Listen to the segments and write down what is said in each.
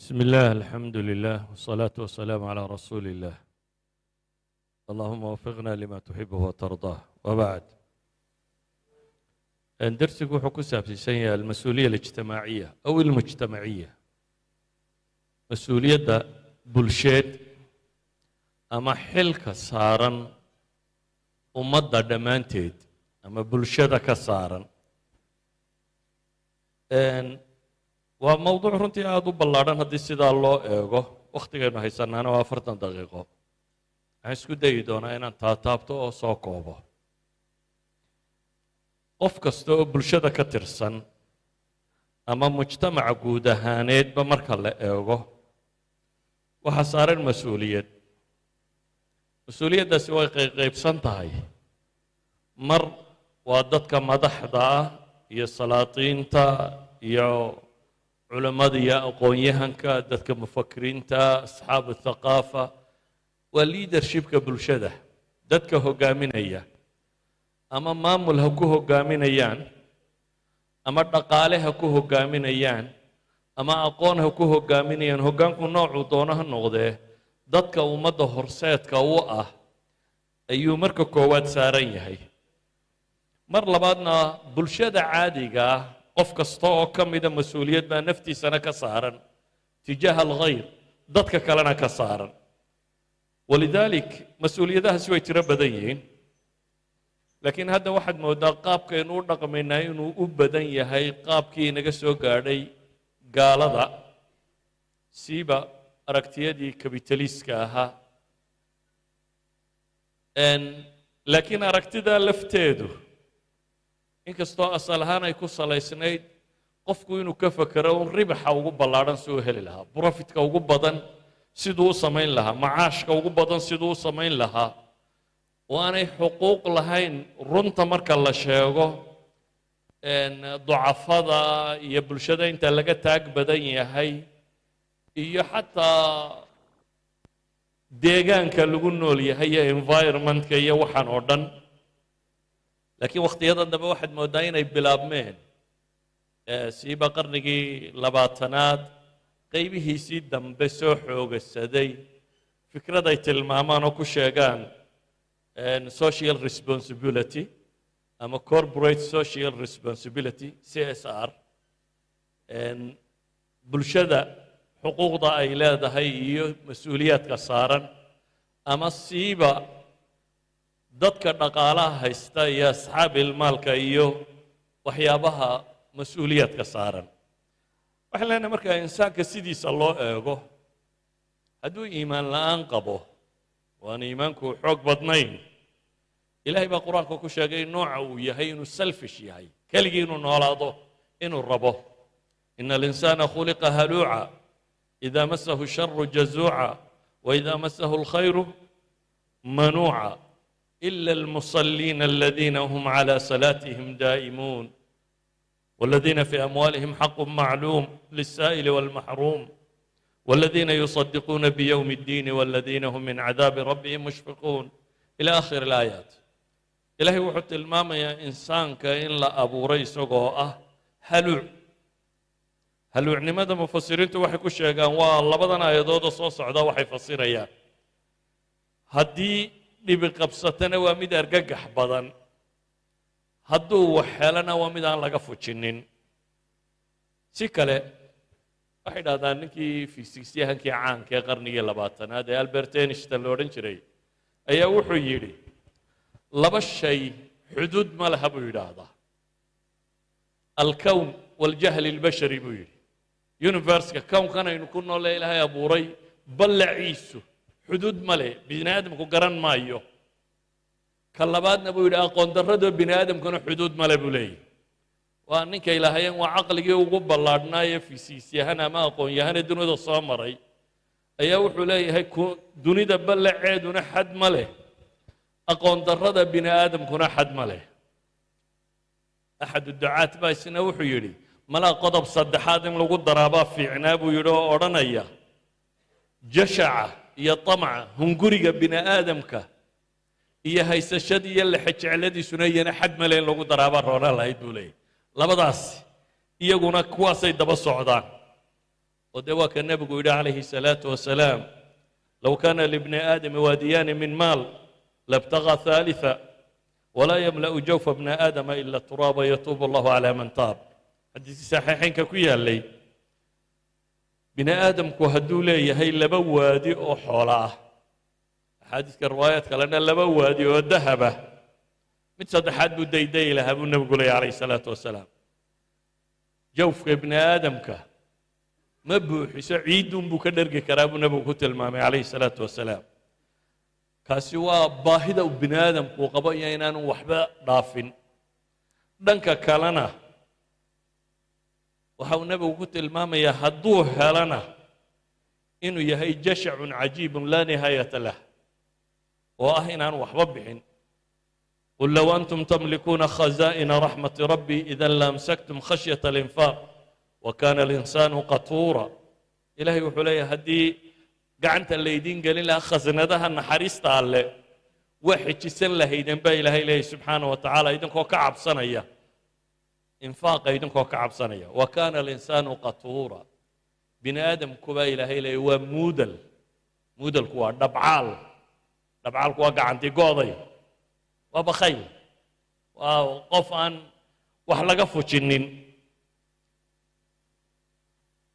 بسم الله الحمد لله والصلاة والسلام على رسول الله اللهم وفقنا لما تحبه وترضاه وبعد درسك wuxuu ku saabsan yahay المسؤولية الاجتماعية أو المجتمعية مسؤولية bulsheed ama xilka saaran ummadda dhammaanteed ama bulshada ka saaran waa mowduuc runtii aada u ballaadhan haddii sidaa loo eego wakhtigaynu haysanaana waa 40 daqiiqo waxaan isku dayi doonaa inaan taataabto oo soo koobo qof kasta oo bulshada ka tirsan ama mujtamaca guud ahaaneedba marka la eego waxaa saaran mas-uuliyaddaasi way qaybsan tahay mar waa dadka madaxda ah iyo salaatiinta iyo culamada iyo aqoon-yahanka dadka mufakiriinta asxaabu thaqaafa waa leadershipka bulshada dadka hogaaminaya ama maamul ha ku hogaaminayaan ama dhaqaale ha ku hogaaminayaan ama aqoon ha ku hogaaminayaan hoggaanku noocuu doono ha noqdee dadka ummadda horseedka u ah ayuu marka koowaad saaran yahay mar labaadna bulshada caadiga ah qof kasta oo ka mida mas-uuliyad baa naftiisana ka saaran tijaaha alkhayr dadka kalena ka saaran walidaalik mas-uuliyadahaasi way tiro badan yihiin laakiin hadda waxaad moodaa qaabkaynu u dhaqmaynaa inuu u badan yahay qaabkii inaga soo gaadhay gaalada siiba aragtiyadii kabitaliiska ahaa laakiin aragtidaa lafteedu inkastoo asal ahaan ay ku salaysnayd qofku inuu ka fakero un ribaxa ugu ballaadhan si uu heli lahaa profitka ugu badan siduu u samayn lahaa macaashka ugu badan siduu u samayn lahaa oo aanay xuquuq lahayn runta marka la sheego ducafada iyo bulshada inta laga taag badan yahay iyo xataa deegaanka lagu nool yahay iyo environmentka iyo waxaan oo dhan laakiin wakhtiyadan dambe waxaad mooddaa inay bilaabmeen siiba qarnigii 20aad qaybihiisii dambe soo xoogasaday fikrad ay tilmaamaan oo ku sheegaan social responsibility ama corporate social responsibility CSR bulshada xuquuqda ay leedahay iyo mas-uuliyaadka saaran ama siiba dadka dhaqaalaha haysta iyo asxaabil maalka iyo waxyaabaha mas-uuliyaadka saaran waxaan leenahay markaa insaanka sidiisa loo eego hadduu iimaan la'aan qabo waana iimaanku xoog badnayn ilaahay baa qur-aanka ku sheegay nooca uu yahay inuu selfish yahay keligii inuu noolaado inuu rabo ina alinsaana khuliqa haluuca idaa masahu sharu jazuuca waidaa masahu alkhayru manuuca إلا المصلين الذين هم على صلاتهم دائمون والذين في أموالهم حق معلوم للسائل والمحروم والذين يصدقون بيوم الدين والذين هم من عذاب ربهم مشفقون إلى آخر الآيات إلهي وحط الماما يا إنسان كإن لا أبو ريس وقوة هلوع لماذا مفسرين توحي كل شيء والله بدنا يدود صوص عدا وحي فسير إياه هدي dhibi qabsatana waa mid argagax badan hadduu wax helana waa mid aan laga fujinin si kale waxay dhahdaan ninkii fiisiksyahankii caanka ee qarnigii 20aad ee albert einstein la odhan jiray ayaa wuxuu yidhi laba shay xuduud ma laha buu yidhaahdaa alkown waljahli albashari buu yidhi universka kownkan aynu ku noole ilaahay abuuray ballaciisu xuduud ma leh bini aadamku garan maayo ka labaadna buu yidhi aqoon darrada bini aadamkuna xuduud ma leh buu leeyahy waa ninka ilaahayeen waa caqligii ugu ballaadhnaa ee fiisiisyahan ama aqoon-yahane dunida soo maray ayaa wuxuu leeyahay dunida ballaceeduna xad ma leh aqoon darrada bini aadamkuna xad ma leh axadu ducaat baa isna wuxuu yidhi malaa qodob saddexaad in lagu daraabaa fiicnaa buu yidhi oo odhanaya jashaca iyo طamca hunguriga bini aadamka iyo haysashadii iyo lexejecladiisuna iyana xad male in lagu daraaba roona lahayd buu leeyahy labadaas iyaguna kuwaasay daba socdaan ودواك النبي يقول عليه الصلاة والسلام لو كان لابن آدم واديان من مال لابتغى ثالثا ولا يملأ جوف ابن آدم إلا التراب يتوب الله على من تاب. حديث صحيحين كويا لي بن آدم كهدو لي هي لبوادي أو حولاه حديث كروايات كلنا لبوادي والذهبة متصد حد بديدي لها النبي يقول عليه الصلاة والسلام جوف ابن آدم مبوح سعيد بكدرك كراب النبي كتل مامي عليه الصلاة والسلام كاسوا باهدا وبن آدم وقبا ينان وحبا ضافن دنك كلنا وحاو النبي كتل مامي يهدوه هلنا إنه يهي جشع عجيب لا نهاية له وأهنان وحبا بحن قل لو أنتم تملكون خزائن رحمة ربي إذا لامسكتم خشية الإنفاق وكان الإنسان قطورا. إلهي وحلي هدي قعنت الليدين قال لها خزندها النحريست على واحد جسن له إذن با إلهي سبحانه وتعالى إذن كو كعب صنية إنفاق إذن كو كعب صنية وكان الإنسان قطورا. بني آدم كوبا إلهي ومودل مودل كوا دبعال كوا قعنتي قوضي وبخيل وقفان وحلقة فوشنين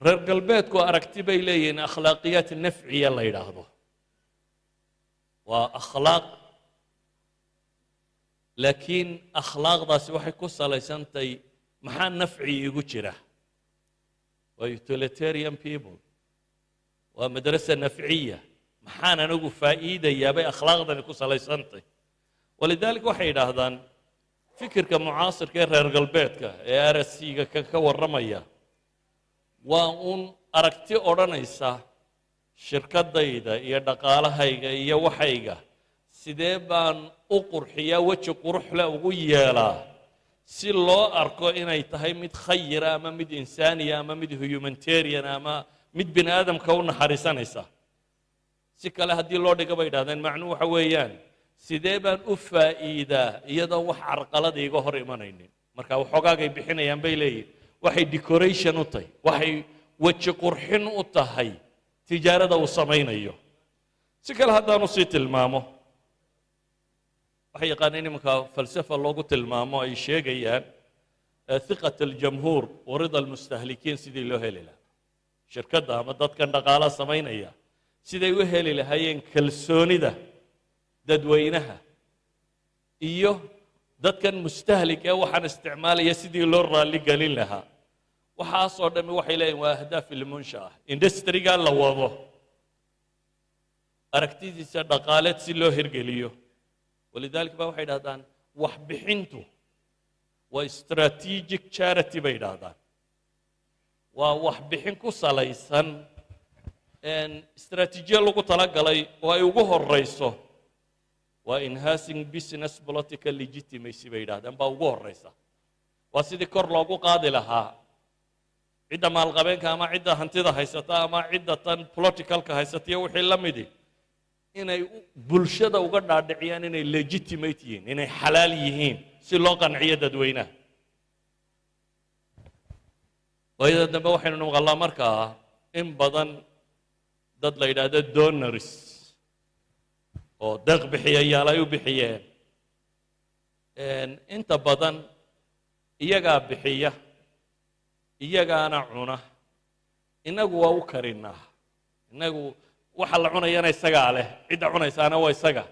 reer galbeedku aragti bay leeyihiin akhlaaqiyaat nafciya la yidhaahdo waa akhlaaq laakiin akhlaaqdaasi waxay ku salaysantahay maxaa nafci igu jira waa utilitarian people waa madrasa nafciya maxaan anigu faa'iidayaa bay akhlaaqdani ku salaysantahay walidaalika waxay yidhaahdaan fikirka mucaasirka ee reer galbeedka ee arasiga ka warramaya waa uun aragti odhanaysa shirkadayda iyo dhaqaalahayga iyo waxayga sidee baan u qurxiyaa weji quruxle ugu yeelaa si loo arko inay tahay mid khayira ama mid insaaniya ama mid humanitarian ama mid bini aadamka u naxariisanaysa si kale haddii loo dhigo bay yidhahdeen macnuu waxa weeyaan sidee baan u faa'iidaa iyadoo wax carqalada iga hor imanaynin marka waxoogaagay bixinayaan bay leeyihin waxay decoration u tahay waxay weji qurxin u tahay tijaarada uu samaynayo si kale haddaanu sii tilmaamo waxay yaqaaneen imanka falsafa loogu tilmaamo ay sheegayaan thiqat aljamhuur warida almustahlikiin sidii loo heli lahaa shirkadda ama dadkan dhaqaalaha samaynaya siday u heli lahaayeen kalsoonida dadweynaha iyo dadkan mustahlik ee waxaan isticmaalaya sidii loo raalli gelin lahaa waxaasoo dhammi waxay leeyihin waa ahdaaf ilmunshaa industriga la wado aragtidiisa dhaqaaleed si loo hirgeliyo walidaalika baa waxay yidhahdaan waxbixintu waa strategic charity bay yidhahdaan waa waxbixin ku salaysan istaraatiijiya lagu talagalay oo ay ugu horayso waa enhancing business political legitimacy bay yidhahdaan baa ugu horaysa waa sidii kor loogu qaadi lahaa cidda maalqabeenka ama cidda hantida haysata ama cidda tan politicalka haysataiyo wixii la midi inay bulshada uga dhaadhiciyaan inay legitimate yihiin inay xalaal yihiin si loo qanciyo dadweynaha waayada dambe waxaynu maqalnaa markaa in badan dad la yidhaahdo donors oo deeq bixiyayaal ay u bixiyeen inta badan iyagaa bixiya iyagaana cuna inagu waa u karinaa inagu waxa la cunayana isagaa leh cidda cunaysaana waa isaga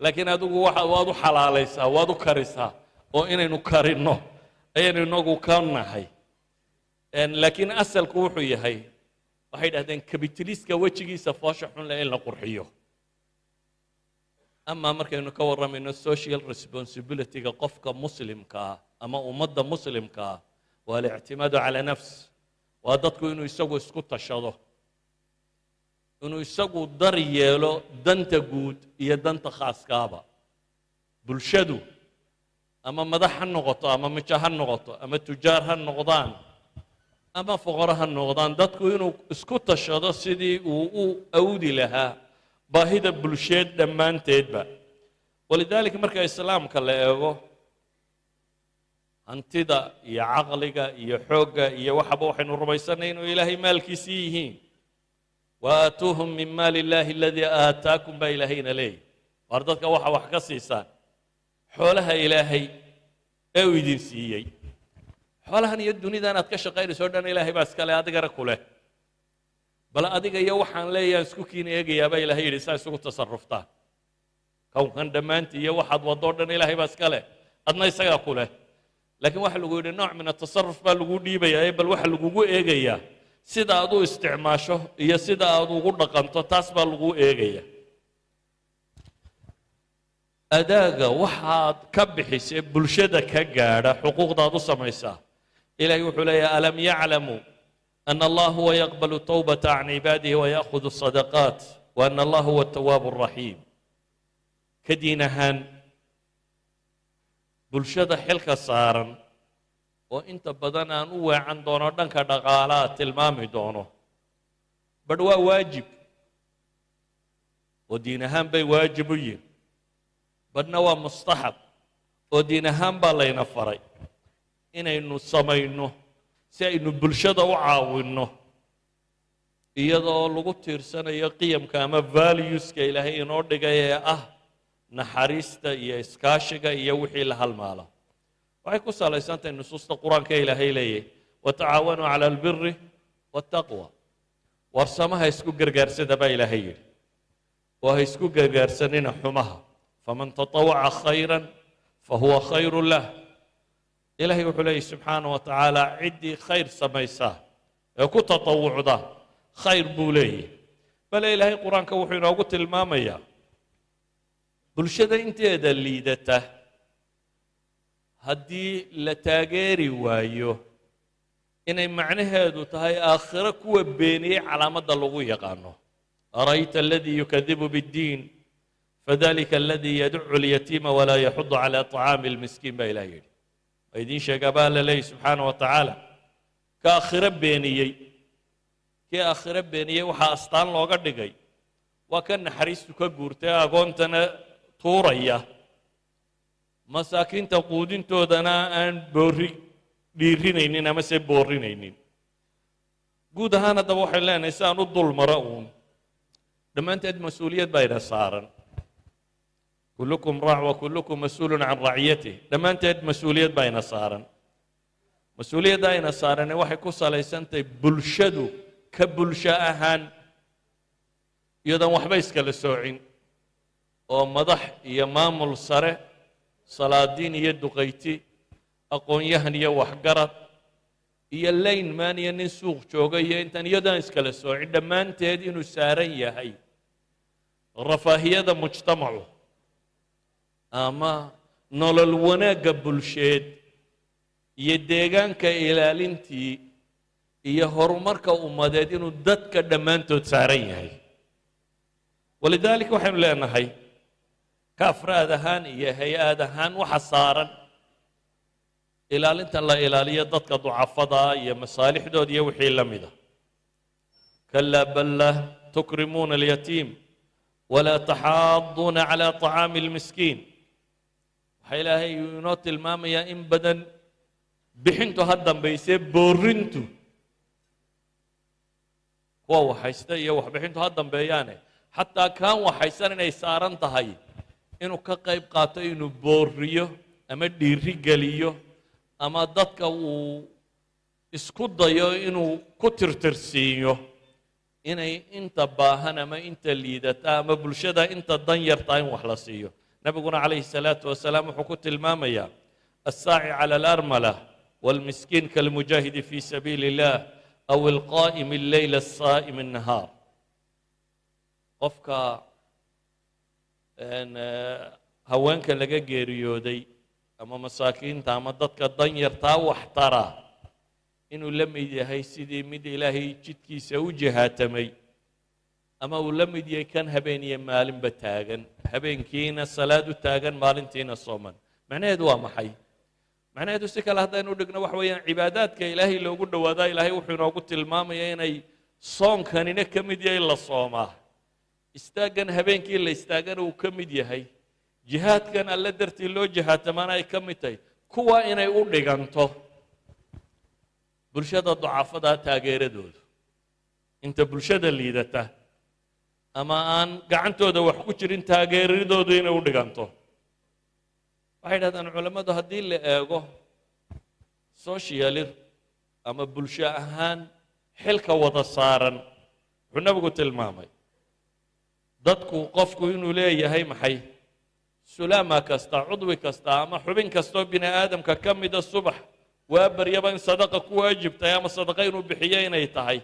laakiin adigu waad u xalaalaysaa waad u karisaa oo inaynu karinno ayaynu inagu ka nahay laakiin asalku wuxuu yahay waxay dhahdeen kabitaliska wejigiisa foosha xun leh in la qurxiyo ama markaynu ka warramayno social responsibility-ga qofka muslimka ah ama ummadda muslimka ah waa alictimaadu calaa nafs waa dadku inuu isagu isku tashado inuu isagu dar yeelo danta guud iyo danta khaaskaaba bulshadu ama madax ha noqoto ama mijo ha noqoto ama tujaar ha noqdaan ama fuqaro ha noqdaan dadku inuu isku tashado sidii uu u awdi lahaa baahida bulsheed dhammaanteedba walidaalika marka islaamka la eego hantida iyo caqliga iyo xoogga iyo waxaba waxaynu rumaysanay inuu ilaahay maalkiisii yihiin waatuuhum min maali illaahi aladii aataakum baa ilaahayna leeyahy waar dadka waxa wax ka siisaan xoolaha ilaahay ee uu idin siiyey xoolahan iyo dunida inaad ka shaqaynayso o dhan ilaahay baa iskale adigana ku leh bal adiga iyo waxaan leeyahan isku kiina eegayaa baa ilaahay yidhi saa isugu tasaruftaan kownkan dhammaantii iyo waxaad waddo o dhan ilaahay baa iska leh adna isagaa ku leh laakiin waxa lagu yidhi nooc min atasaruf baa lagu dhiibayaa bal waxa lagugu eegayaa sida aad u isticmaasho iyo sida aad ugu dhaqanto taas baa lagu eegaya adaaga waxaad ka bixisay bulshada ka gaadha xuquuqdaad u samaysaa ilaahay wuxuu leeyahay alam yaclamuu ana allah huwa yaqbalu tawbata can cibaadihi wayaأkhudu الsadaqaat waana allah huwa الtawaabu الraxiim ka diin ahaan bulshada xilka saaran oo inta badan aan u weecan doono dhanka dhaqaalaha tilmaami doono badh waa waajib oo diin ahaan bay waajib u yihin badhna waa mustaxab oo diin ahaan baa layna faray inaynu samayno si aynu bulshada u caawinno iyadoo lagu tiirsanayo qiyamka ama valueska ilaahay inoo dhigay ee ah naxariista iyo iskaashiga iyo wixii la halmaalo waxay ku salaysantahay nusuusta qur-aanka ilaahay leeyahy watacaawanuu cala albiri waataqwa warsamaha isku gargaarsada baa ilaahay yidhi oo ha isku gargaarsanina xumaha faman tatawaca khayran fahuwa khayru lah ilaahay wuxuu leeyahy subxaana wa tacaala ciddii khayr samaysaa ee ku tatawucda khayr buu leeyahy bale ilaahay qur-aanka wuxuu inoogu tilmaamayaa bulshada inteeda liidata haddii la taageeri waayo inay macnaheedu tahay aakhiro kuwa beeniyey calaamadda lagu yaqaano ara'ayta aladii yukadibu biddiin fadalika aladii yadcu lyatiima walaa yaxudu calaa طacaami اlmiskiin baa ilaah yidhi waa idiin sheegaa baa la leeyahy subxaana wa tacaala ka aakhiro beeniyey kii aakhiro beeniyey waxaa astaan looga dhigay waa ka naxariistu ka guurtay agoontana tuuraya masaakiinta quudintoodana aan dhiirinaynin ama se boorinaynin guud ahaan haddaba waxay leenahay si aan u dul maro uun dhammaanteed mas-uuliyad baa ina saaran kullukum raac wa kullukum mas-uulun can raciyatih dhammaanteed mas-uuliyad baa ina saaran mas-uuliyadda ayna saarane waxay ku salaysantahay bulshadu ka bulsho ahaan iyadoon waxba iskala soocin oo madax iyo maamul sare salaadiin iyo duqayti aqoon-yahan iyo waxgarad iyo laynman iyo nin suuq jooga iyo intaan iyadoon iskala soocin dhammaanteed inuu saaran yahay rafaahiyada mujtamacu ama nolol wanaagga bulsheed iyo deegaanka ilaalintii iyo horumarka ummadeed inuu dadka dhammaantood saaran yahay walidaalika waxaynu leenahay ka afraad ahaan iyo hay-ad ahaan waxa saaran ilaalinta la ilaaliyo dadka ducafada iyo masaalixdooda iyo wixii la mida kalaa bal laa tukrimuuna alyatiim walaa taxaaduuna calaa طacaami اlmiskiin waxaa ilaahay inoo tilmaamayaa in badan bixintu ha dambaysee boorintu kuwa waxhaysta iyo waxbixintu ha dambeeyaane xataa kaan waxhaysan inay saaran tahay inuu ka qayb qaato inuu booriyo ama dhiiri geliyo ama dadka uu isku dayo inuu ku tirtirsiiyo inay inta baahan ama inta liidata ama bulshada inta dan yartaa in wax la siiyo nabiguna calayhi الsalaatu wasalaam wuxuu ku tilmaamayaa الsaaci calى اlarmala wاlmiskiin kalmujaahidi fi sabiili اllah aw اlqaa'im اlleyl الsaa'im الnahaar qofka haweenka laga geeriyooday ama masaakiinta ama dadka dan yartaa wax tara inuu la mid yahay sidii mid ilaahay jidkiisa u jihaatamay ama uu la mid yahay kan habeen iyo maalinba taagan habeenkiina salaad u taagan maalintiina sooman macnaheedu waa maxay macnaheedu si kale haddaynu dhigno waxa weeyaan cibaadaadka ilaahay loogu dhowaadaa ilaahay wuxuu inoogu tilmaamaya inay soonkanina ka mid yahay la soomaa istaaggan habeenkii la istaagana uu ka mid yahay jihaadkan alle dartii loo jihaatamaana ay ka mid tahay kuwa inay u dhiganto bulshada ducafada taageeradoodu inta bulshada liidata ama aan gacantooda wax ku jirin taageeradoodu inay u dhiganto waxay dhahdaan culammadu haddii la eego socially ama bulsho ahaan xilka wada saaran wuxuu nabigu tilmaamay dadku qofku inuu leeyahay maxay sulaama kasta cudwi kasta ama xubin kastoo bini aadamka ka mida subax waa baryaba in sadaqa ku waajibtahay ama sadaqa inuu bixiyo inay tahay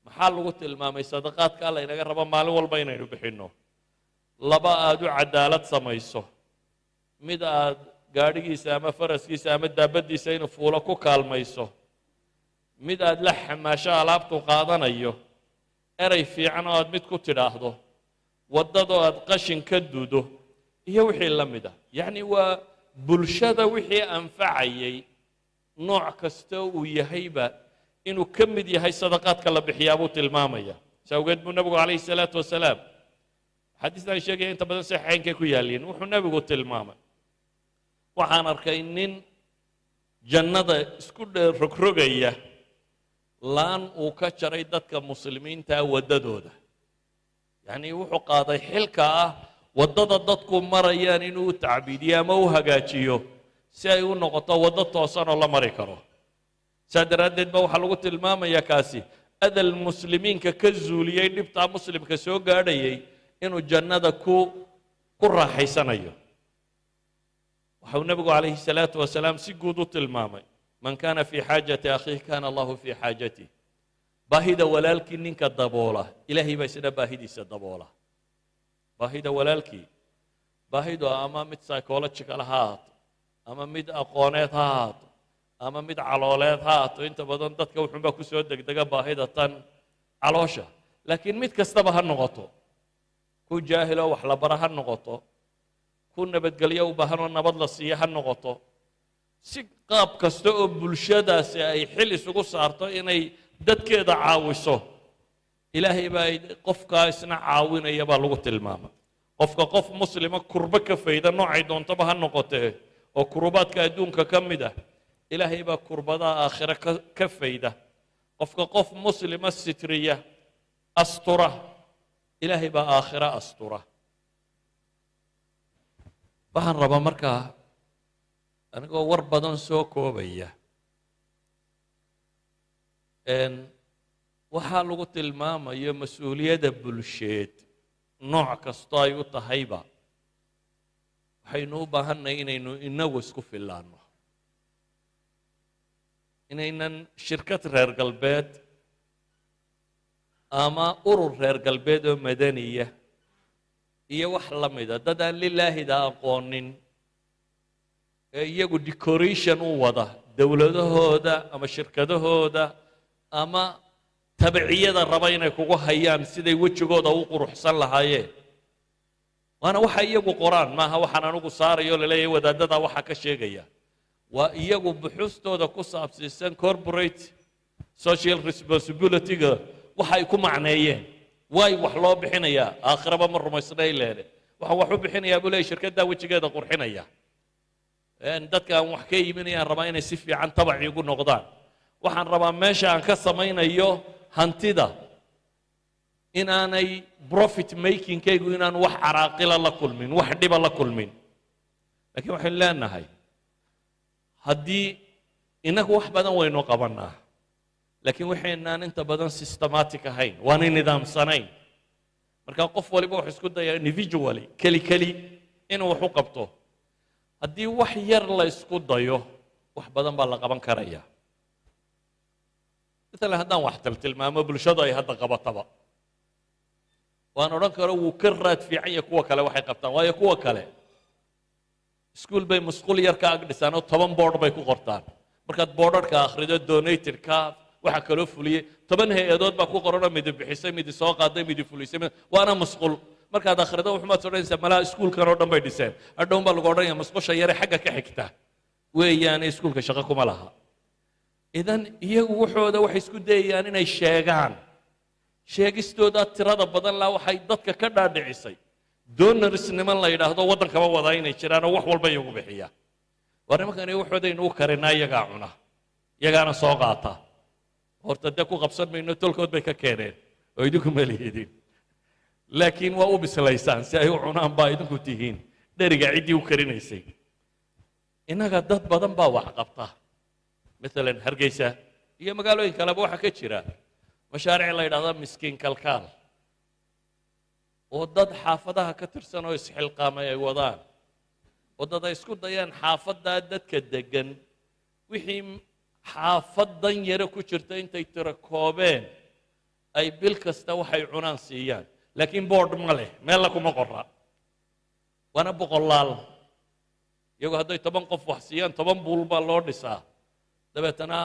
maxaa lagu tilmaamay sadaqaadka alla inaga rabo maalin walba inaynu bixinno laba aad u cadaalad samayso mid aad gaadhigiisa ama faraskiisa ama daabadiisa inuu fuulo ku kaalmayso mid aad la xamaasho alaabtu qaadanayo eray fiican oo aad mid ku tidhaahdo waddadoo aad qashin ka dudo iyo wixii la mid ah yacni waa bulshada wixii anfacayay nooc kasta uu yahayba inuu ka mid yahay sadaqaadka la bixiyaa buu tilmaamaya sawgeed buu nabigu calayhi salaatu wasalaam xadiistan sheegaya inta badan saxiixaynkay ku yaalliin wuxuu nabigu tilmaamay waxaan arkay nin jannada isku rogrogaya laan uu ka jaray dadka muslimiinta waddadooda yacni wuxuu qaaday xilka ah waddada dadku marayaan inuu u tacbiidiyo ama u hagaajiyo si ay u noqoto waddo toosan oo la mari karo saa daraaddeed ba waxaa lagu tilmaamayaa kaasi adal muslimiinka ka zuuliyey dhibtaa muslimka soo gaadhayay inuu jannada ku raaxaysanayo waxau nabigu calayhi salaatu wasalaam si guud u tilmaamay man kaana fii xaajati akhiih kaana allahu fii xaajatih baahida walaalkii ninka daboola ilaahay baa isna baahidiisa daboola baahida walaalkii baahidu ama mid psychological ha ahaato ama mid aqooneed ha ahaato ama mid calooleed ha ahaato inta badan dadka wuxuunbaa ku soo degdega baahida tan caloosha laakiin mid kastaba ha noqoto ku jaahiloo wax la bara ha noqoto ku nabadgelyo u baahan oo nabad la siiya ha noqoto si qaab kasta oo bulshadaasi ay xil isugu saarto inay dadkeeda caawiso ilaahay baa qofkaa isna caawinaya baa lagu tilmaama qofka qof muslima kurbo ka fayda noocay doontaba ha noqotee oo kurubaadka adduunka ka mid ah ilaahay baa kurbadaha aakhire ka fayda qofka qof muslima sitriya astura ilaahay baa aakhire astura waxaan rabaa markaa anigoo war badan soo koobaya waxaa lagu tilmaamayo mas-uuliyadda bulsheed nooc kastoo ay u tahayba waxaynu u baahannahay inaynu inagu isku fillaanno inaynan shirkad reer galbeed ama urur reer galbeed oo madaniya iyo wax la mida dad aan lilaahida aqoonin ee iyagu decoration u wada dowladahooda ama shirkadahooda ama tabiciyada raba inay kugu hayaan siday wejigooda u quruxsan lahaayeen waana waxa iyagu qoraan maaha waxaan anugu saarayo laleeyahay wadaadada waxaa ka sheegaya waa iyagu buxuustooda ku saabsiisan corporate social responsibility-ga waxa ay ku macneeyeen waay wax loo bixinayaa aakhiraba ma rumaysnay leede waxaan wax u bixinayaa buu leeyahay shirkaddaa wejigeeda qurxinaya dadka aan wax ka iibinayaan rabaa inay si fiican tabaci ugu noqdaan waxaan rabaa meesha aan ka samaynayo hantida inaanay profit makingkaygu inaan wax caraaqila la kulmin wax dhiba la kulmin laakiin waxaynu leenahay haddii inagu wax badan waynu qabannaa laakiin waxaynaan inta badan systematic ahayn waanay nidaamsanayn marka qof waliba wuxuu isku dayaa individually keli inuu wax u qabto haddii wax yar la isku dayo wax badan baa la qaban karaya مثلا هذا واحد التلمامه بالشدة هذا قبطبة وأنا رانكر وكرت في عين كوا كلا واحد قبطان ويا كوا كلا سكول بي مسكول يركع لسانه طبعا بورد بيكو قرطان مركز بوردر كآخر دونيتر كاف واحد كلو فلي طبعا هي أدوات بكو قرنا ميد بحسة ميد ساق قادة ميد فليسة وأنا مسكول مركز آخر ده وحمد سورين سملا سكول كانوا دم بيدسين أدوم بالقرنا يا مسكول شيء حاجة كحكته ويعني سكول كشقكم لها إذن iyagu wuxooda waxay isku dayayaan inay sheegaan sheegistooda tirada badan la waxay dadka ka dhaadhicisay donors niman la yiraahdo wadankaba wada inay jiraan wax walba iyagu bixiya war nimankani waxoodaynu u karinaa iyagaa cuna iyagaana soo qaata horta dee ku qabsan mayno tolkood bay ka keeneen oo idinku ma lihidin laakiin waa u bislaysaan si ay u cunaan baa idinku tihiin dheriga ciddii u karinaysay innaga dad badan baa wax qabta maalan hargeysa iyo magaalooyin kaleba waxaa ka jira mashaariic la yidhahda miskiin kalkaal oo dad xaafadaha ka tirsan oo isxilqaamay ay wadaan oo dad ay isku dayaan xaafaddaa dadka deggan wixii xaafadan yare ku jirta intay tiro koobeen ay bil kasta waxay cunaan siiyaan laakiin board ma leh meella kuma qora waana boqolaal iyagoo hadday 10 qof wax siiyaan 10 buul baa loo dhisaa dabeetana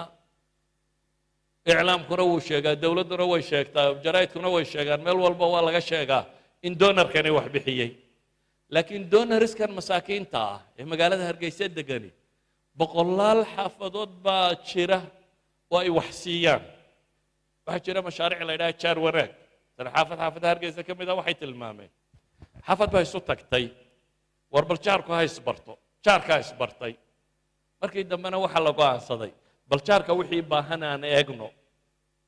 iclaamkuna wuu sheegaa dowladduna way sheegtaa jaraa'idkuna way sheegaan meel walba waa laga sheegaa in doonarkani wax bixiyey laakiin doonariskan masaakiinta ah ee magaalada hargeysa degani boqolaal xaafadood baa jira oo ay wax siiyaan waxaa jira mashaariic la yidhaha jaar wanaag tana xaafadaha hargeysa ka mid ah waxay tilmaameen xaafad baa isu tagtay war bal jaarku ha isbarto jaarkaa isbartay markii dambena waxaa la go'aansaday bal jaarka wixii baahan aan eegno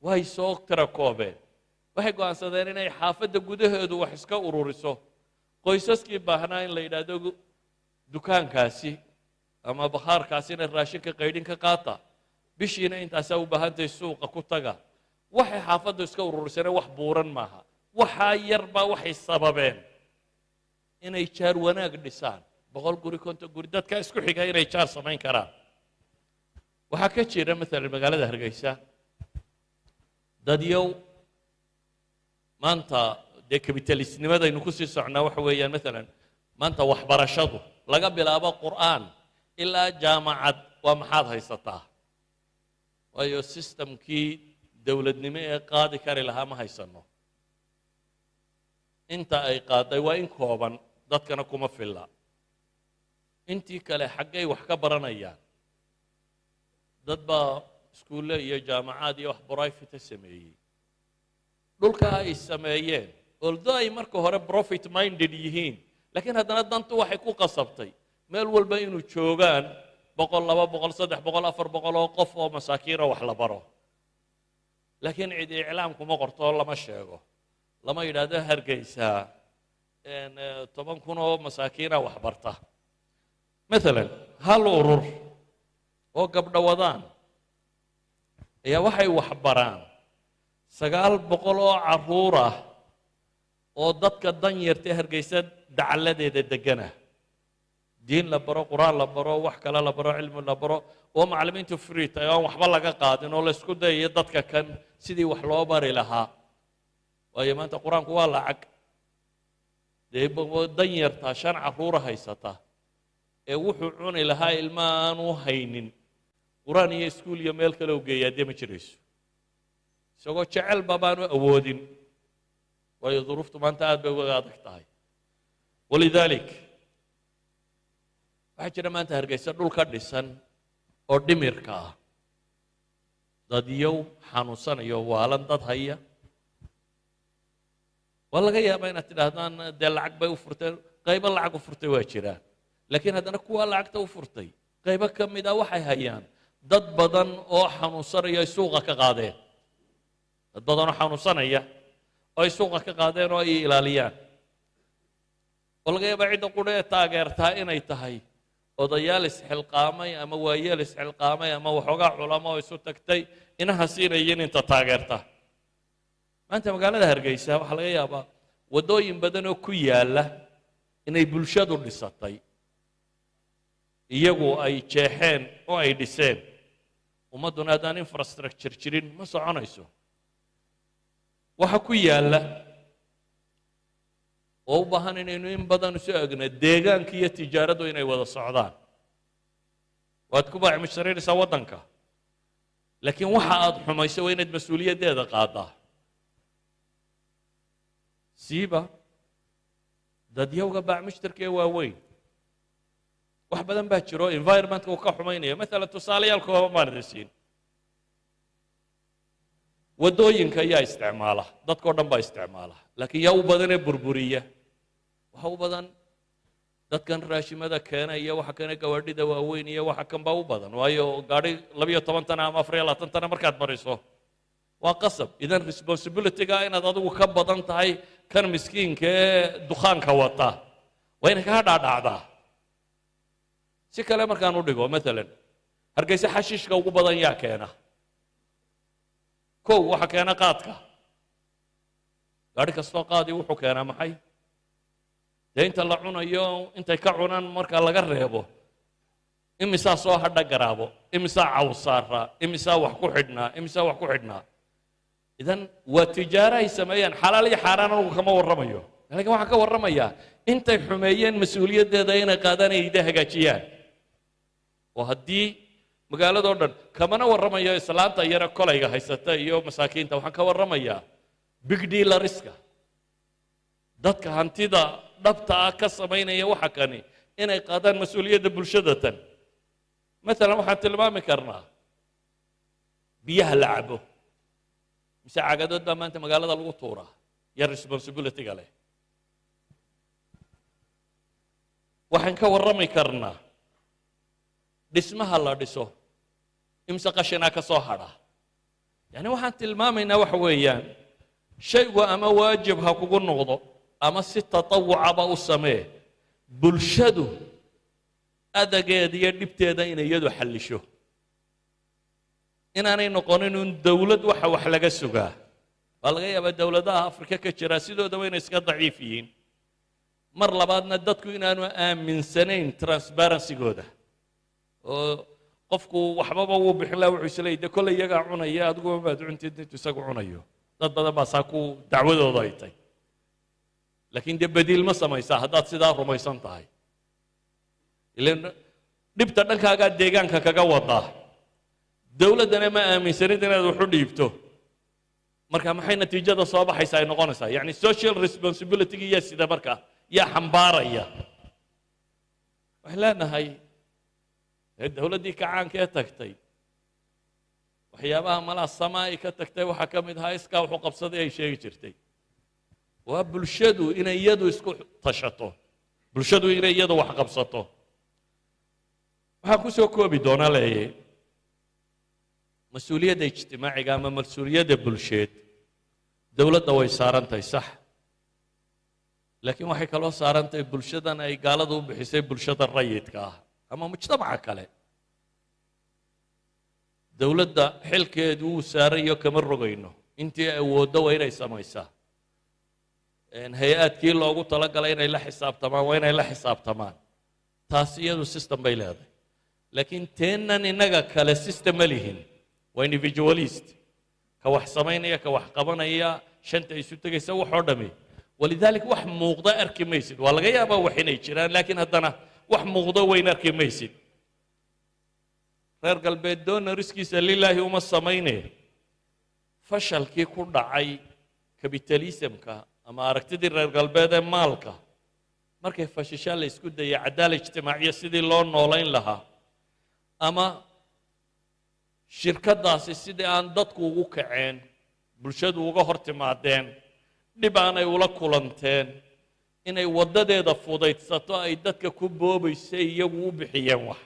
way soo tira koobeen waxay go'aansadeen inay xaafadda gudaheedu wax iska ururiso qoysaskii baahnaa in la yidhaahdo dukaankaasi ama bakhaarkaasina raashinka qaydhin ka qaata bishiina intaasaa u baahantahay suuqa ku taga waxay xaafaddu iska ururiseen wax buuran maaha waxaa yar baa waxay sababeen inay jaar wanaag dhisaan 100 guri 50 guri dadka isku xiga inay jaar samayn karaan waxaa ka jira maalan magaalada hargeysa dadyow maanta dee kapitalisnimadaynu ku sii socnaa waxa weeyaan maalan maanta waxbarashadu laga bilaabo qur'aan ilaa jaamacad waa maxaad haysataa waayo systemkii dowladnimo ee qaadi kari lahaa ma haysano inta ay qaaday waa in kooban dadkana kuma filla intii kale xaggay wax ka baranayaan dad baa iskuulle iyo jaamacaad iyo wax private sameeyey dhulka ay sameeyeen although ay marka hore profit minded yihiin laakiin haddana dantu waxay ku qasabtay meel walba inuu joogaan 100 200 300 400 oo qof oo masaakiina wax la baro laakiin cid iclaam kuma qorto lama sheego lama yidhaahdo hargeysa 10,000 oo masaakiina wax barta maalan hal urur oo gabdho wadaan ayaa waxay wax baraan 900 oo carruur ah oo dadka danyarta hargeysa dacaladeeda degana diin la baro quraan la baro wax kale la baro cilmi la baro oo macallimiintu free tahay oo waxba laga qaadin oo la isku dayayo dadka kan sidii wax loo bari lahaa waayo maanta quraanku waa lacag dee danyarta 5 carruur haysata ee wuxuu cuni lahaa ilma aanu haynin quraan iyo iskuul iyo meel kale u geeyaa dee ma jirayso isagoo jecel babaanu awoodin waayo duruuftu maanta aad bay uga adag tahay walidalik waxaa jira maanta hargeysa dhul ka dhisan oo dhimirka ah dadyow xanuunsanayo waalan dad haya waa laga yaabaa inaad tidhaahdaan dee lacag bay u furteen qaybo lacag u furtay waa jiraan laakiin haddana kuwa lacagta u furtay qaybo ka mid ah waxay hayaan dad badan oo xanuunsanaya ay suuqa ka qaadeen dad badan oo xanuunsanaya oo ay suuqa ka qaadeen oo ay ilaaliyaan oo laga yaabaa cidda qudha ee taageertaa inay tahay odayaal isxilqaamay ama waayeel isxilqaamay ama waxoogaa culamo oo isu tagtay inaha siinayin inta taageerta maanta magaalada hargeysa waxaa laga yaabaa waddooyin badan oo ku yaalla inay bulshadu dhisatay iyagu ay jeexeen oo ay dhiseen ummadduna haddaan infrastructure jirin ma soconayso waxa ku yaalla oo u baahan inaynu in badan isu egno deegaanka iyo tijaaradu inay wada socdaan waad ku baacmushtarinaysaa waddanka laakiin waxa aad xumayso waa inaad mas-uuliyaddeeda qaadaa siiba dadyowga baacmushtarka ee waaweyn wax badan baa jiro environmentka uu ka xumaynaya maalan tusaalayaal kooban baan idin siin waddooyinka ayaa isticmaala dadkao dhan baa isticmaala laakiin yaa u badan ee burburiya waxa u badan dadkan raashimada keena iyo waxa keena gawaadhida waaweyn iyo waxa kan baa u badan waayo gaadhi 12 tan ama 24 tan markaad mariso waa qasab idan responsibility-ga inaad adigu ka badan tahay kan miskiinka ee dukaanka wata waa inay ka dhaadhacdaa si kale markaan u dhigo maalan hargeysa xashiishka ugu badan yaa keena kow waxa keena qaadka gaadhi kastoo qaadii wuxuu keenaa maxay dee inta la cunayo intay ka cunaan marka laga reebo imisaa soo hadha garaabo imisaa cawsaara imisaa wax ku xidhnaa idan waa tijaaro ay sameeyaan xalaal iyo xaaraan anigu kama warramayo laakiin waxaan ka warramayaa intay xumeeyeen mas-uuliyaddeeda inay qaadaan ay hagaajiyaan oo haddii magaaladoo dhan kamana warramayo islaanta yare kolayga haysata iyo masaakiinta waxaan ka warramayaa big dealeriska dadka hantida dhabta ah ka samaynaya waxa kani inay qaadaan mas-uuliyadda bulshada tan maalan waxaan tilmaami karnaa biyaha la cabo mise cagadood baa maanta magaalada lagu tuuraa iyo responsibility-ga leh waxaan ka warrami karnaa dhismaha la dhiso imse qashinaa ka soo hadha yani waxaan tilmaamaynaa waxa weeyaan shaygu ama waajib ha kugu noqdo ama si tatawucaba u samee bulshadu adageeda iyo dhibteeda inay iyadu xallisho inaanay noqonin un dawlad waxa wax laga sugaa waa laga yaabaa dawladaha afrika ka jira sidoodaba inay iska daciif yihiin mar labaadna dadku inaanu aaminsanayn transparency-gooda oo qofku waxbaba wuu bixin laha wuxuu isleeyay de kolley iyagaa cunaya adiguba baad cuntid intuu isagu cunayo dad badan baa saa ku dacwadooda ay tahay laakiin dee badiil ma samaysaa haddaad sidaa rumaysan tahay ilan dhibta dhankaagaa deegaanka kaga wadaa dawladdana ma aaminsanid inaad waxu dhiibto marka maxay natiijada soo baxaysa ay noqonaysaa yacni social responsibility-gi yaa sida marka yaa xambaaraya waxaan leenahay dawladdii kacaanka ee tagtay waxyaabaha malaa samaa'i ka tagtay waxaa ka mid ahaa iskaa wuxuu qabsaday ay sheegi jirtay waa bulshadu inay iyadu isku tashato bulshadu inay iyadu wax qabsato waxaan ku soo koobi doonaa leeyahay mas-uuliyadda ijtimaaciga ama mas-uuliyadda bulsheed dawladda way saaran tahay sax laakiin waxay kaloo saaran tahay bulshadan ay gaalada u bixisay bulshada rayidka ah ama mujtamaca kale dawladda xilkeedu wuu saarayo kama rogayno intii awooddo waa inay samaysaa hay-aadkii loogu talagalay inay la xisaabtamaan waa inay la xisaabtamaan taas iyadu system bay leedahay laakiin teennan innaga kale system ma lihin waa individualist ka wax samaynaya ka wax qabanaya shanta isu tegaysa waxoo dhami walidaalika wax muuqda arki maysid waa laga yaabaa wax inay jiraan laakiin haddana wax muuqdo weyn arki maysid reer galbeed doonariskiisa lilaahi uma samayne fashalkii ku dhacay kapitalismka ama aragtidii reer galbeed ee maalka markay fashishaan la isku dayay cadaala ijtimaaciya sidii loo noolayn lahaa ama shirkadaasi sidii aan dadku ugu kaceen bulshadu uga hor timaadeen dhib aanay ula kulanteen inay waddadeeda fudaydsato ay dadka ku boobaysay iyagu u bixiyeen wax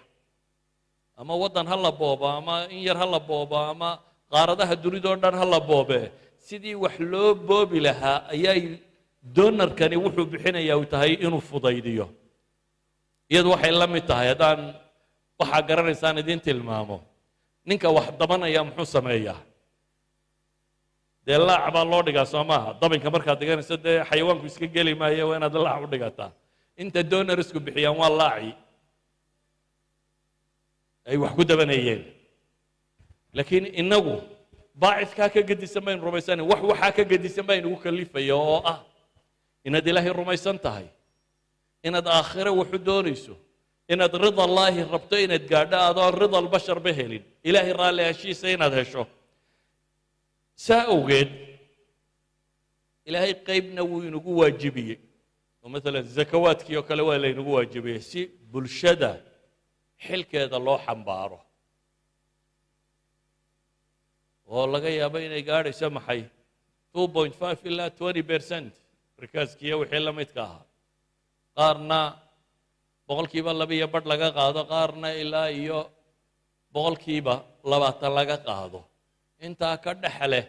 ama waddan ha la boobo ama in yar ha la boobo ama qaaradaha dunidoo dhan ha la boobe sidii wax loo boobi lahaa ayay doonarkani wuxuu bixinayaa uu tahay inuu fudaydiyo iyadu waxay la mid tahay haddaan waxaa garanaysaan idiin tilmaamo ninka wax dabanaya muxuu sameeyaa dee laac baa loo dhigaa soo maaha dabinka markaad dhiganayso dee xayawaanku iska geli maayo waa inaad laac u dhigataa inta doonarisku bixiyaan waa laaci ay wax ku dabanayeen laakiin inagu baacidkaa ka gedisan baynu rumaysanan wax waxaa ka gedisan baa inugu kalifaya oo ah inaad ilaahay rumaysan tahay inaad aakhiro waxu doonayso inaad rida allaahi rabto inaad gaadho adoon rida albashar ba helin ilaahay raalli heshiisa inaad hesho saa awgeed ilaahay qaybna wuu inugu waajibiyey oo maalan zakawaadkii oo kale waa laynagu waajibiyey si bulshada xilkeeda loo xambaaro oo laga yaabo inay gaadhayso maxay 2.5 ilaa 20% markaaskiiyo wixii la midka ahaa qaarna boqolkiiba 2 laga qaado qaarna ilaa iyo boqolkiiba 20 laga qaado intaa ka dhaxle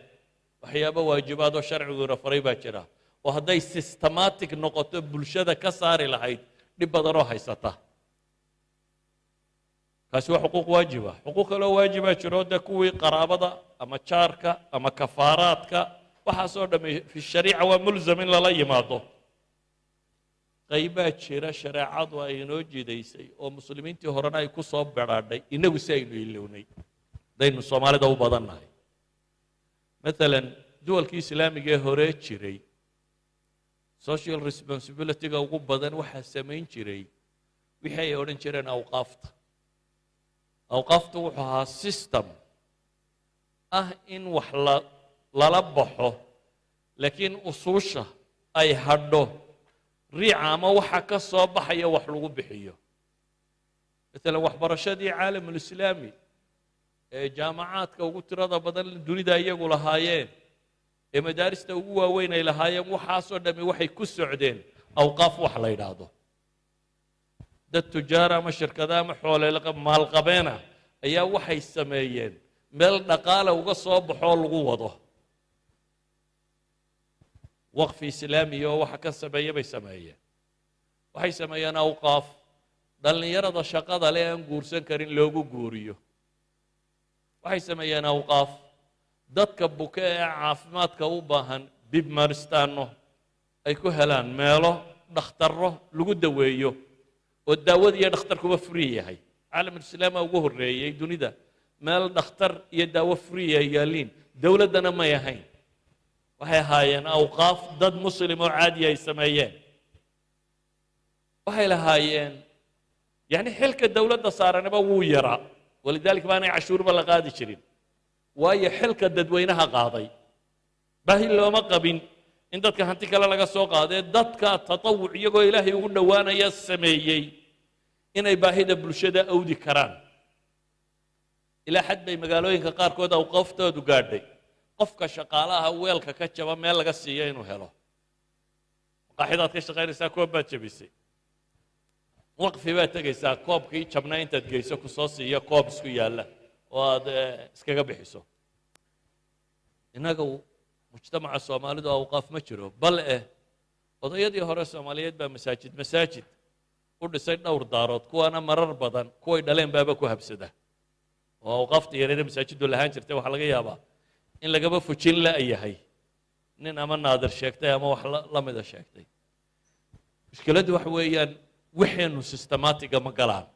waxyaabo waajibaad oo sharcigu faray baa jira oo hadday systematic noqoto bulshada ka saari lahayd dhib badan oo haysata kaasi waa xuquuq waajiba xuquuq kale oo waajiba jiro de kuwii qaraabada ama jaarka ama kafaaraadka waxaasoo dhamay fi shariica waa mulzam in lala yimaado qaybaa jira shareecadu ay inoo jidaysay oo muslimiintii horena ay ku soo baraadhay inagu si aynu ilownay daynu soomaalida u badannahay مثلا duwalkii islaamiga ee hore jiray social responsibility-ga ugu badan waxaa samayn jiray wixii ay odhan jireen awqaafta awqaaftu wuxuu ahaa system ah in wax lala baxo laakiin usuusha ay hadho riica ama waxa ka soo baxaya wax lagu bixiyo مثلا waxbarashadii caalamulislaami ee jaamacaadka ugu tirada badan dunida iyagu lahaayeen ee madaarista ugu waaweyn ay lahaayeen waxaasoo dhami waxay ku socdeen awqaaf wax la yidhaahdo dad tujaar ama shirkada ama xoole maalqabeena ayaa waxay sameeyeen meel dhaqaale uga soo baxoo lagu wado waqfi islaami oo waxa ka sameeya bay sameeyeen waxay sameeyeen awqaaf dhallinyarada shaqada leh aan guursan karin loogu guuriyo waxay sameeyeen awqaaf dadka buka ee caafimaadka u baahan dib maristaano ay ku helaan meelo dhakhtarro lagu daweeyo oo daawada iyo dhakhtarkuba free yahay caalamulislaama ugu horreeyey dunida meel dhakhtar iyo daawo free ay yaaliin dowladdana may ahayn waxay ahaayeen awqaaf dad muslim oo caadi ay sameeyeen waxay lahaayeen yani xilka dowladda saaranaba wuu yaraa ولذلك baanay cashuurba la qaadi jirin waayo xilka dadweynaha qaaday baahi looma qabin in dadka hanti kale laga soo qaadee dadka tatawuc iyagoo ilaahay ugu dhowaanaya sameeyey inay baahida bulshada awdi karaan ilaa xad bay magaalooyinka qaarkood awqaaftoodu gaadhay qofka shaqaalaha weelka ka jaba meel laga siiyo inuu helo maqaaxidaad ka shaqaynaysaa koob baad jabisay waqfi baad tegaysaa koobkii jabnaa intaad geyso ku soo siiyo koob isku yaalla oo aad iskaga bixiso innaga mujtamaca soomaalidu awqaaf ma jiro bal odayadii hore soomaaliyeed baa masaajid u dhisay dhowr daarood kuwaana marar badan kuway dhaleen baaba ku habsada oo awqaafta yareeda masaajiddu lahaan jirtay waxaa laga yaabaa in lagaba fujin la'yahay nin ama naadir sheegtay ama wax la mida sheegtay mushkiladdu waxa weeyaan waxaynu systematiga ma galaan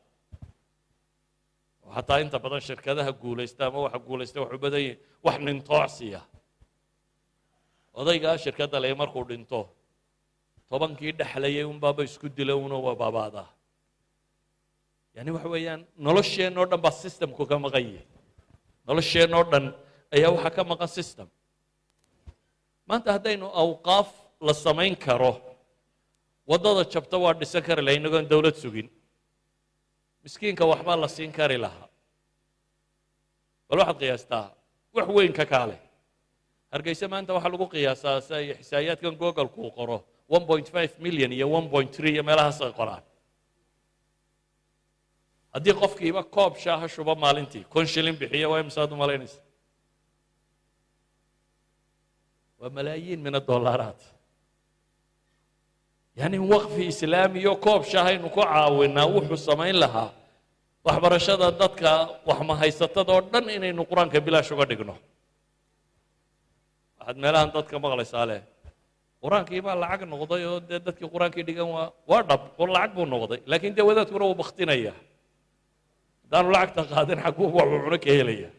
xataa inta badan shirkadaha guulaysta ama waxa guulaysta waxu badan yihiin wax nintoocsiya odaygaa shirkadda leh markuu dhinto tobankii dhexlayay unbaaba isku dila una waa baabaadaa yani waxa weeyaan nolosheenoo dhan baa systemku ka maqan yahay nolosheenoo dhan ayaa waxaa ka maqan system maanta haddaynu awqaaf la samayn karo waddada jabta waa dhisan kari laha inagoon dowlad sugin miskiinka waxbaa la siin kari lahaa bal waxaad qiyaastaa wax weyn ka kaale hargeysa maanta waxaa lagu qiyaasaa xisaayaadkan google kuu qoro 1.5 milyan iyo 1.3 iyo meelahaas ay qoraan haddii qofkiiba koob shaaha shubo maalintii 1 shilin bixiya waa imsaad u malaynaysa waa malaayiin min adolaraat يعني وقفي إسلامي كوب شاهين وكو عاونا وحو سمين لها waxbarashada dadka wax ma haysatado dhan inaynu quraanka bilaash uga dhigno waxaad meelahan dadka maqlaysaa leh quraankii baa lacag noqday oo dadkii quraankii dhigan waa dhab oo lacag buu noqday laakiin dee wadaadkuna wuu baktinaya haddaanu lacagta qaadin xaguu waxuu cuno ka helaya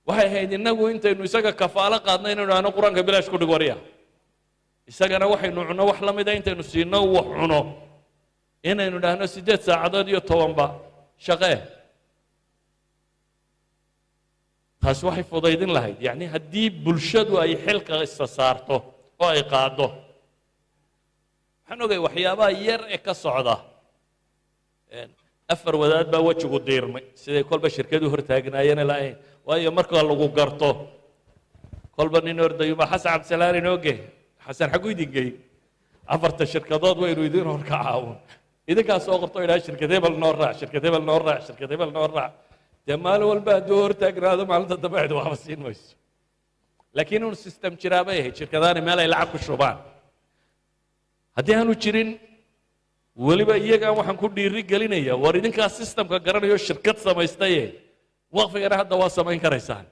waxay ahayd innagu intaynu isaga kafaalo qaadna inaynu aano quraanka bilaash ku dhig wariya isagana waxaynu cuno wax la mida intaynu siino wax cuno inaynu dhahno 8 saacadood iyo 10 ba shaqee taas waxay fudaydin lahayd yani haddii bulshadu ay xilka isa saarto oo ay qaado waxaan ogay waxyaabaha yar ee ka socda afar wadaad baa wajigu diirmay siday kolba shirkadu hortaagnaayeen lahayn waayo marka lagu garto kolba nin ordayuma xasan cabdisalaam inooge xasan xagu idin geey afarta shirkadood waynu idin hor ka caawin idinkaa soo qorto idhaa shirkad hebel noo raac shirkad hebel noo raac shirkad hebel noo raac dee maalin walba hadduu hortaagnaado maalinta dambe cid waxba siin mayso laakiin inuu system jiraa bay ahayd shirkadaani meel ay lacag ku shubaan haddii aanu jirin weliba iyagaan waxaan ku dhiiri gelinaya war idinkaa systemka garanayo shirkad samaystaye waqfigana hadda waa samayn karaysaan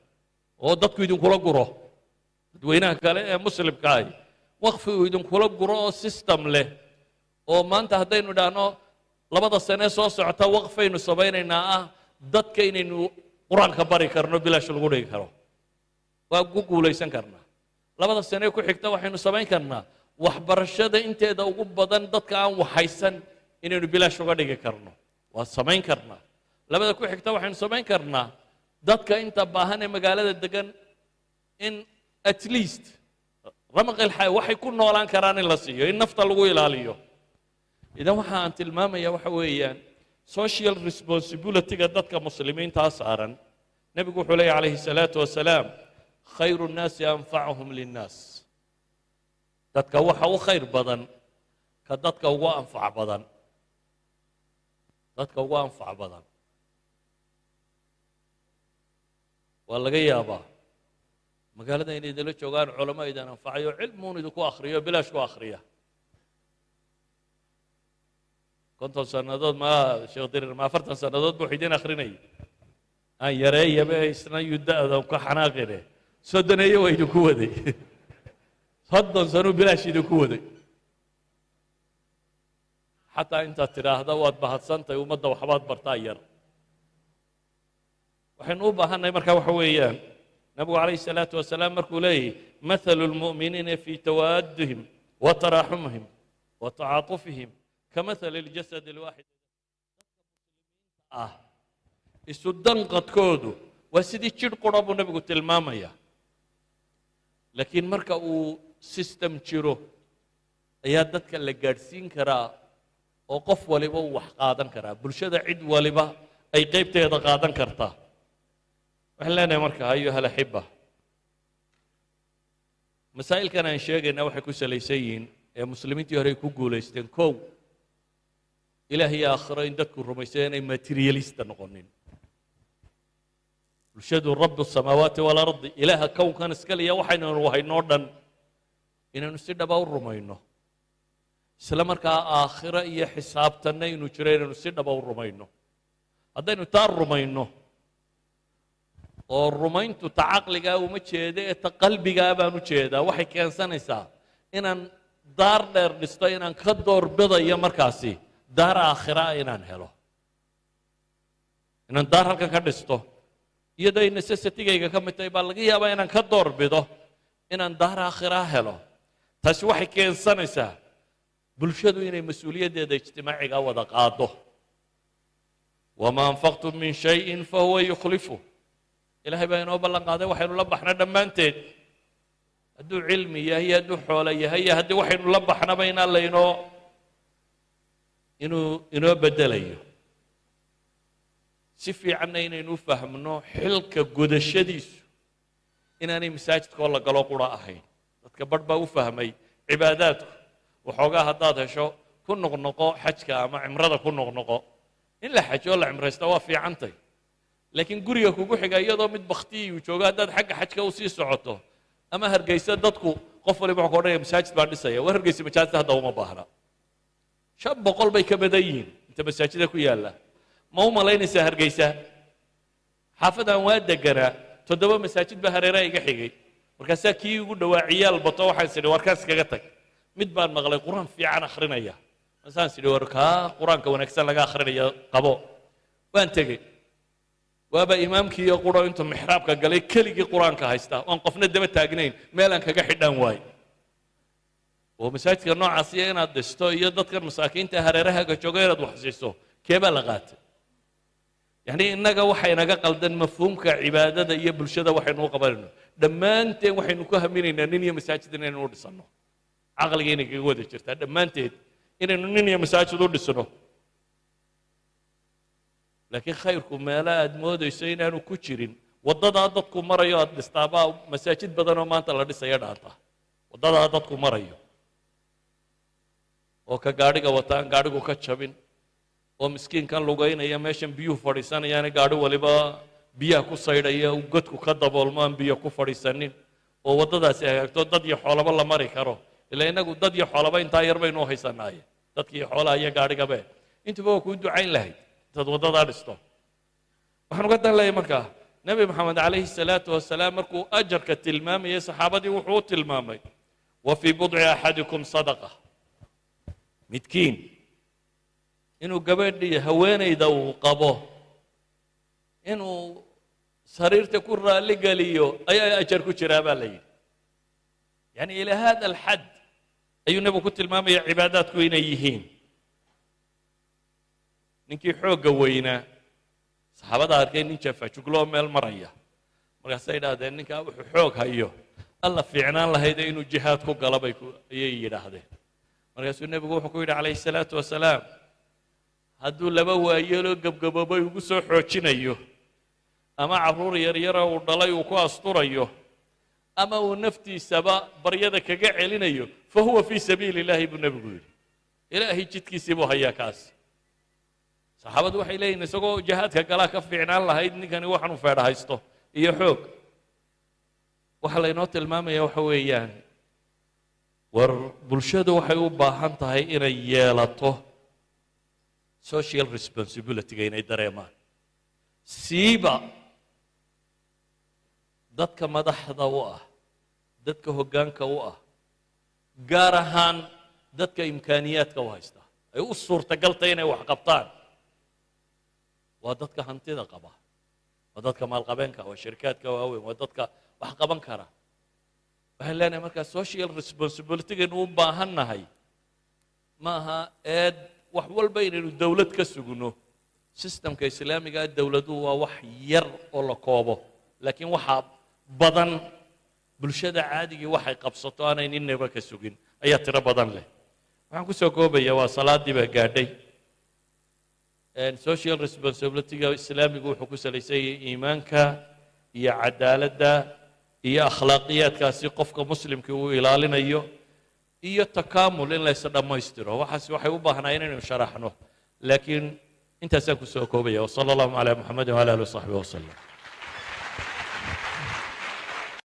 oo dadku idinkula guro dadweynaha kale ee muslimka ahi waqfigu idinkula guro oo system leh oo maanta haddaynu idhaahno labada sane soo socota waqfaynu samaynaynaa ah dadka inaynu qur-aanka bari karno bilaash lagu dhigi karo waa ku guulaysan karnaa labada sane ku xigta waxaynu samayn karnaa waxbarashada inteeda ugu badan dadka aan waxaysan inaynu bilaash uga dhigi karno waa samayn karnaa labada ku xigta waxaynu samayn karnaa dadka inta baahan ee magaalada degan in at least ramaqil xay waxay ku noolaan karaan in la siiyo in nafta lagu ilaaliyo idan waxa aan tilmaamaya waxa weeyaan social responsibility-ga dadka muslimiinta saaran nabigu wuxuu leeyahay calayhi salaatu wasalaam khayru nnaasi anfacuhum linnaas dadka waxa u khayr badan ka dadka ugu anfac badan dadka ugu anfac badan waa laga yaabaa magaalada inay idinla joogaan culamo idan anfacayo cilmuun idinku akhriyo bilaash ku akhriya konton sannadood ma sheekh dirir ma 40 sannadood buu idin akhrinayay aan yareeyaba isna yudada ka xanaaqine sodoneeyo way idinku waday soddon sano bilaash idinku waday xataa intaad tidhaahda waad bahadsantahay ummadda waxbaad bartaa yar waxaynu u baahannahay markaa waxa weeyaan nabigu calayhi salaatu wasalaam markuu leeyahy mathalu lmu'miniina fii tawaadihim wa taraaxumihim wa tacaatufihim kamathali ljasad alwaaxid isu danqadkoodu waa sidii jidh qura buu nabigu tilmaamaya laakiin marka uu system jiro ayaa dadka la gaadhsiin karaa oo qof waliba uu wax qaadan karaa bulshada cid waliba ay qaybteeda qaadan kartaa waxaan leenahay marka ayuha alaxiba masaa'ilkan aan sheegayna waxay ku salaysan yihiin ee muslimiintii hore ay ku guulaysteen kow ilaah iyo aakhiro in dadku rumaysay inay materialista noqonin bulshadu rabu samaawaati waalardi ilaaha kownkan iska liya waxaynu wahaynoo dhan inaynu si dhaba u rumayno isla markaa aakhiro iyo xisaabtanna inuu jiro inaynu si dhaba u rumayno haddaynu taa rumayno oo rumayntu ta caqligaa uma jeeda ee ta qalbigaa baan u jeedaa waxay keensanaysaa inaan daar dheer dhisto inaan ka doorbidayo markaasi daar aakhira inaan helo inaan daar halkan ka dhisto iyadoo ay necessitygayga ka mid tahay baa laga yaabaa inaan ka doorbido inaan daar aakhira helo taasi waxay keensanaysaa bulshadu inay mas-uuliyaddeeda ijtimaaciga wada qaado wamaa anfaqtum min shayin fahuwa yukhlifu ilaahay baa inoo ballan qaaday waxaynu la baxna dhammaanteed hadduu cilmi yahay iyo hadduu xoolo yahay iyo haddii waxaynu la baxnaba inaan laynoo inoo bedelayo si fiicanna inaynu u fahmno xilka gudashadiisu inaanay masaajidkoo la galo qura ahayn dadka badh baa u fahmay cibaadaadku waxoogaa haddaad hesho ku noqnoqo xajka ama cimrada ku noqnoqo in la xajo oo la cimraysta waa fiicantay laakiin guriga kugu xiga iyadoo mid baktiyuu joogo haddaad xagga xajka u sii socoto ama hargeysa dadku qof waliba wuxuu ka odhanaya masaajid baan dhisaya war hargeysa masaajidta hadda uma baahna 500 bay ka badan yihiin inta masaajida ku yaalla ma u malaynaysaa hargeysa xaafadaan waa deganaa 7 masaajid baa hareeraha iga xigay markaasaa kii ugu dhowaa ciyaal bato waxaan sidhi warkaas kaga tag mid baan maqlay qur-aan fiican akhrinaya masaan sidhi war kaa qur-aanka wanaagsan laga akhrinaya qabo waan tegey waaba imaamkii iyo quro intuu mixraabka galay keligii qur-aanka haysta oon qofna daba taagnayn meelaan kaga xidhaan waayo oo masaajidka noocaasiya inaad dhisto iyo dadkan masaakiinta hareerahaaga jooga inaad wax siiso keebaa la qaatay yacni innaga waxay naga qaldan mafhuumka cibaadada iyo bulshada waxaynu u qabanayno dhammaanteen waxaynu ku haminaynaa nin iyo masaajid inaynu u dhisanno caqliga inay kaga wada jirtaa dhammaanteed inaynu nin iyo masaajid u dhisno laakiin khayrku meelo aad moodayso inaanu ku jirin waddadaa dadku marayo aad dhistaabaa masaajid badanoo maanta la dhisaya dhaanta waddadaa dadku marayo oo ka gaadhiga wata aan gaadhigu ka jabin oo miskiinkan lugaynaya meeshan biyuhu fadhiisanayaan gaadhi waliba biyaha ku saydhaya uu godku ka daboolmo aan biyo ku fadhiisanin oo waddadaasi hagaagto dad iyo xoolaba la mari karo ilaa innagu dad iyo xoolaba intaa yar baynu u haysanaaye dadkii xoolaha iyo gaadhigabe intuba waa kuu ducayn lahayd intaad waddadaa dhisto waxaan uga dan leeyahay markaa nebi maxamed calayhi salaatu wasalaam markuu ajarka tilmaamayay saxaabadii wuxuu u tilmaamay wa fii budci axadikum sadaqa midkiin inuu gabadhii haweenayda uu qabo inuu sariirta ku raalli geliyo ayaa ajar ku jiraa baa la yidhi yani ilaa hada alxad ayuu nebigu ku tilmaamaya cibaadaadku inay yihiin ninkii xoogga weynaa saxaabada arkay nin jafajugloo meel maraya markaasay idhaahdeen ninkaa wuxuu xoog hayo alla fiicnaan lahayde inuu jihaad ku gala ayay yidhaahdeen markaasuu nebigu wuxuu ku yidhi calayhi salaatu wasalaam hadduu laba waayeeloo gebgaboobay ugu soo xoojinayo ama carruur yaryara uu dhalay uu ku asturayo ama uu naftiisaba baryada kaga celinayo fa huwa fii sabiili illaahi buu nebigu yidhi ilaahay jidkiisii buu hayaa kaas saxaabadu waxay leeyihin isagoo jihaadka galaa ka fiicnaan lahayd ninkani waxaanu feedha haysto iyo xoog waxa laynoo tilmaamaya waxa weeyaan war bulshadu waxay u baahan tahay inay yeelato social responsibility-ga inay dareemaan siiba dadka madaxda u ah dadka hoggaanka u ah gaar ahaan dadka imkaaniyaadka u haysta ay u suurtagaltay inay wax qabtaan waa dadka hantida qaba waa dadka maalqabeenka waa shirkaadka waaweyn waa dadka wax qaban kara waxaan leenahay markaa social responsibility-gaynu u baahan nahay ma aha eed wax walba inaynu dawlad ka sugno systemka islaamiga dawladuhu waa wax yar oo la koobo laakiin waxaa badan bulshada caadigii waxay qabsato aanay ninaba ka sugin ayaa tiro badan leh waxaan ku soo koobaya waa salaadii baa gaadhay social responsibility-ga islaamigu wuxuu ku salaysan yahay iimaanka iyo cadaaladda iyo akhlaaqiyaadkaasi qofka muslimkii uu ilaalinayo iyo takaamul in la is dhammaystiro waxaas waxay u baahnaayeen inaynu sharaxno laakiin intaasaan ku soo koobaya wasala allahu calaa muxamedin wala alihi wasaxbihi wasalam